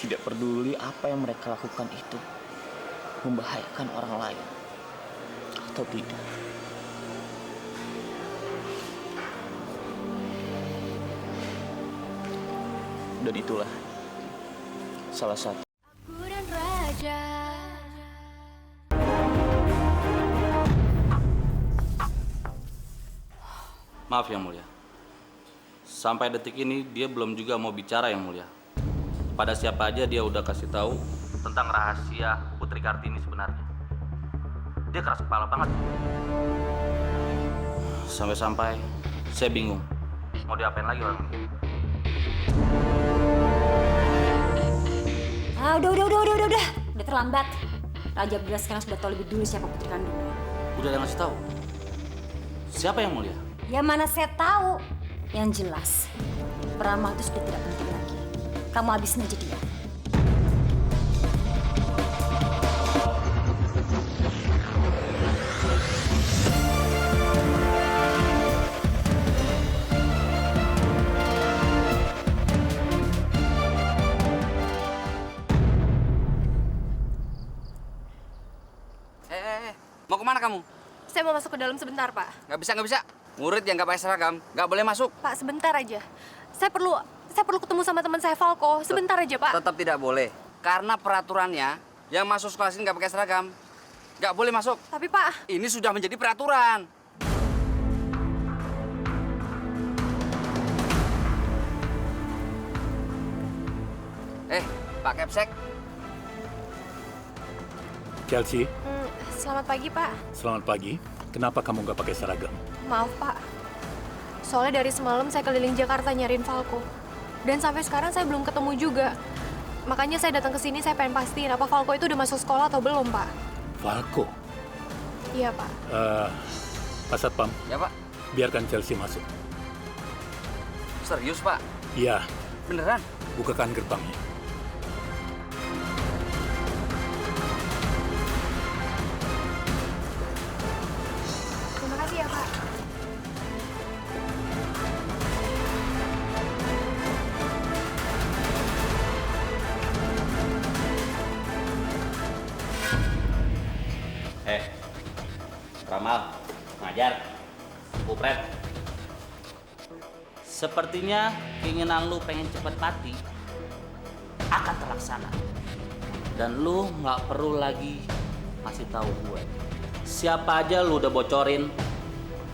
Tidak peduli apa yang mereka lakukan itu membahayakan orang lain atau tidak. Dan itulah salah satu. Aku dan Raja. Maaf Yang Mulia. Sampai detik ini dia belum juga mau bicara Yang Mulia. Pada siapa aja dia udah kasih tahu tentang rahasia Putri Kartini sebenarnya. Dia keras kepala banget. Sampai-sampai saya bingung mau diapain lagi orang ini. Udah terlambat. Raja Belas sekarang sudah tahu lebih dulu siapa putri kandungnya. Udah ada ngasih tahu. Siapa Yang Mulia? Ya mana saya tahu. Yang jelas, peramal itu sudah tidak penting lagi. Kamu habisin aja dia. Mau kemana kamu? Saya mau masuk ke dalam sebentar, Pak. Nggak bisa. Murid yang nggak pakai seragam, nggak boleh masuk. Pak, sebentar aja. Saya perlu ketemu sama teman saya Falco. Sebentar aja, Pak. Tetap tidak boleh. Karena peraturannya, yang masuk sekolah sini nggak pakai seragam, nggak boleh masuk. Tapi, Pak, Ini sudah menjadi peraturan. Pak Kepsek. Chelsea, selamat pagi, Pak. selamat pagi. Kenapa kamu nggak pakai seragam? Maaf, Pak. Soalnya dari semalam saya keliling Jakarta nyariin Falco. Dan sampai sekarang saya belum ketemu juga. Makanya saya datang ke sini, saya pengen pastiin apa Falco itu udah masuk sekolah atau belum, Pak. Falco? Iya, Pak. Pak Satpam, Ya, Pak. biarkan Chelsea masuk. Serius, Pak? Iya, Beneran? bukakan gerbangnya. Terima kasih ya, Pak. Ramal, ngajar, Upret. Sepertinya keinginan lu pengen cepet mati akan terlaksana. Dan lu nggak perlu lagi masih tahu gue. Siapa aja lu udah bocorin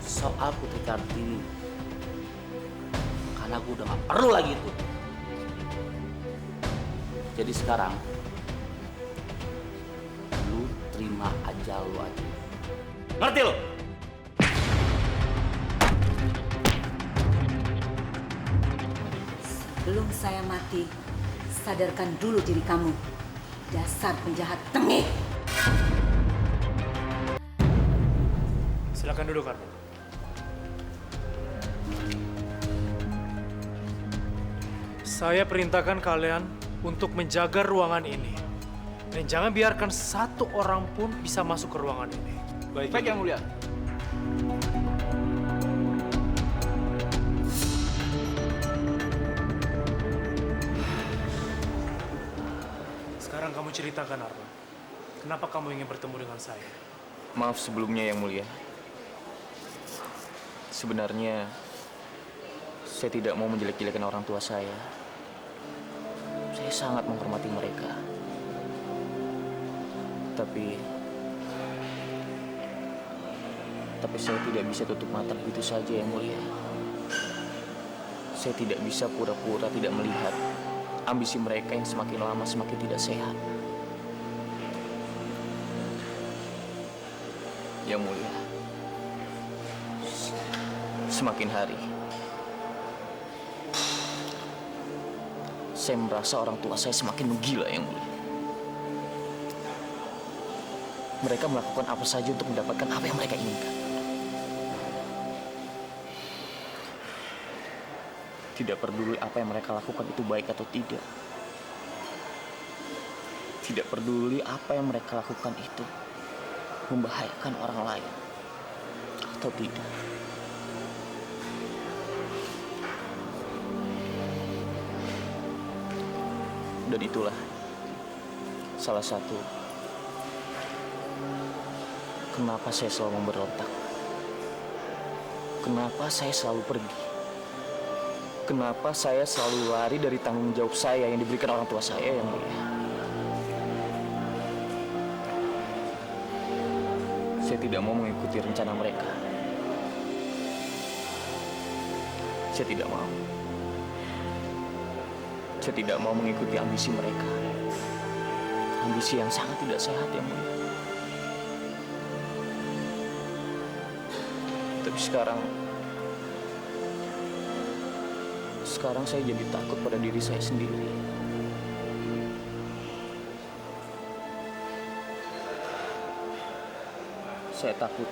soal Putri Kartini. Karena gue udah nggak perlu lagi itu. Jadi sekarang lu terima aja lu aja. Ngerti lo? Sebelum saya mati, sadarkan dulu diri kamu. Dasar penjahat tengik. Silakan duduk, Karmen. Saya perintahkan kalian untuk menjaga ruangan ini. Dan jangan biarkan satu orang pun bisa masuk ke ruangan ini. Baik, Yang Mulia. Sekarang kamu ceritakan, Arman. Kenapa kamu ingin bertemu dengan saya? Maaf sebelumnya Yang Mulia. Sebenarnya saya tidak mau menjelek-jelekan orang tua saya. Saya sangat menghormati mereka. Tapi saya tidak bisa tutup mata begitu saja Yang Mulia. Saya tidak bisa pura-pura tidak melihat ambisi mereka yang semakin lama semakin tidak sehat. Yang Mulia, semakin hari saya merasa orang tua saya semakin menggila Yang Mulia. Mereka melakukan apa saja untuk mendapatkan apa yang mereka inginkan. Tidak peduli apa yang mereka lakukan itu baik atau tidak. Tidak peduli apa yang mereka lakukan itu membahayakan orang lain atau tidak. Dan itulah salah satu kenapa saya selalu memberontak. Kenapa saya selalu pergi. Kenapa saya selalu lari dari tanggung jawab saya yang diberikan orang tua saya yang mulia. Saya tidak mau mengikuti rencana mereka. Saya tidak mau. Saya tidak mau mengikuti ambisi mereka. Ambisi yang sangat tidak sehat yang mulia. Tapi sekarang saya jadi takut pada diri saya sendiri. Saya takut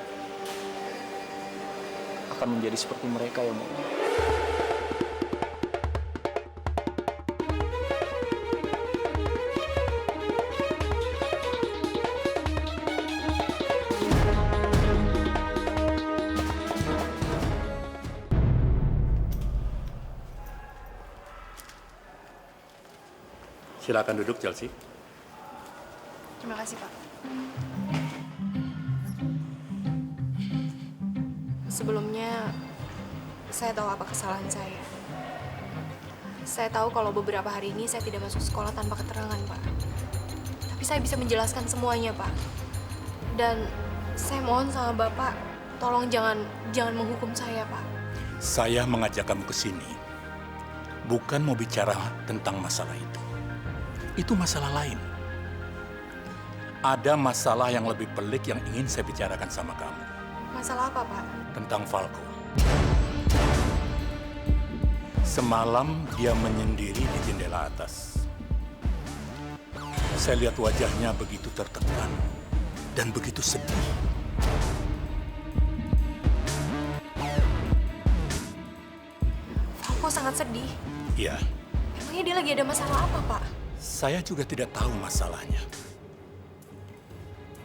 akan menjadi seperti mereka yang mulia. Silakan duduk, Chelsea. Terima kasih, Pak. Sebelumnya, saya tahu apa kesalahan saya. Saya tahu kalau beberapa hari ini saya tidak masuk sekolah tanpa keterangan, Pak. Tapi saya bisa menjelaskan semuanya, Pak. Dan saya mohon sama Bapak, tolong jangan menghukum saya, Pak. Saya mengajak kamu ke sini bukan mau bicara tentang masalah itu. Itu masalah lain. Ada masalah yang lebih pelik yang ingin saya bicarakan sama kamu. Masalah apa, Pak? Tentang Falco. Semalam dia menyendiri di jendela atas. Saya lihat wajahnya begitu tertekan dan begitu sedih. Falco sangat sedih. Iya, Emangnya dia lagi ada masalah apa, Pak? saya juga tidak tahu masalahnya.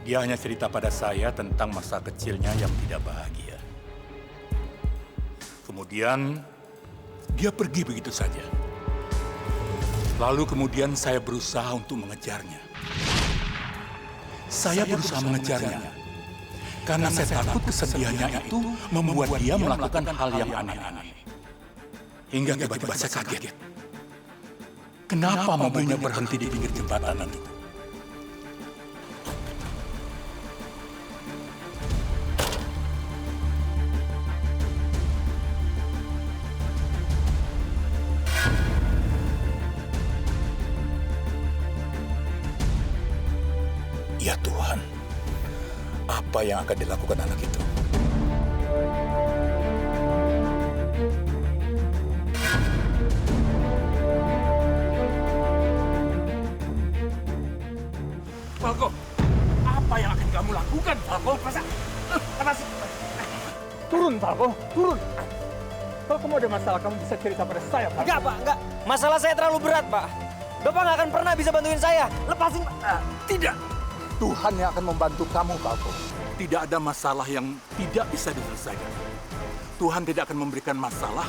Dia hanya cerita pada saya tentang masa kecilnya yang tidak bahagia. Kemudian, dia pergi begitu saja. Lalu kemudian saya berusaha untuk mengejarnya. Saya berusaha mengejarnya. Karena saya takut kesedihannya itu membuat dia melakukan hal yang aneh-aneh. Hingga tiba-tiba saya kaget. Kenapa mobilnya berhenti di pinggir jembatan itu? Ya Tuhan, apa yang akan dilakukan anak itu? Falco, apa yang akan kamu lakukan, Falco? Apa sih? Turun, Falco, turun. Kalau kamu ada masalah, kamu bisa cerita pada saya, Falco. Enggak, Pak, enggak. Masalah saya terlalu berat, Pak. Bapak nggak akan pernah bisa bantuin saya. Lepasin, Pak. Tidak. Tuhan yang akan membantu kamu, Falco. Tidak ada masalah yang tidak bisa diselesaikan. Tuhan tidak akan memberikan masalah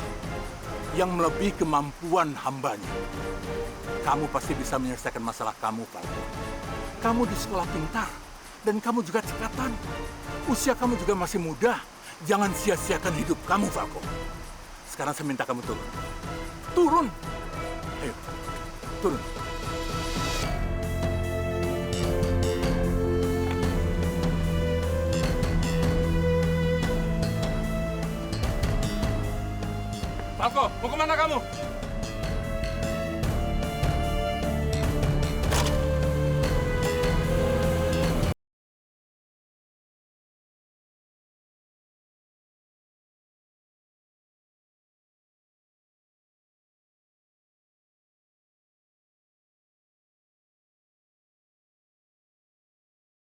yang melebihi kemampuan hambanya. Kamu pasti bisa menyelesaikan masalah kamu, Falco. Kamu di sekolah pintar, dan kamu juga cekatan. Usia kamu juga masih muda. Jangan sia-siakan hidup kamu, Falco. Sekarang saya minta kamu turun. Turun! Ayo, turun. Falco, mau kemana kamu?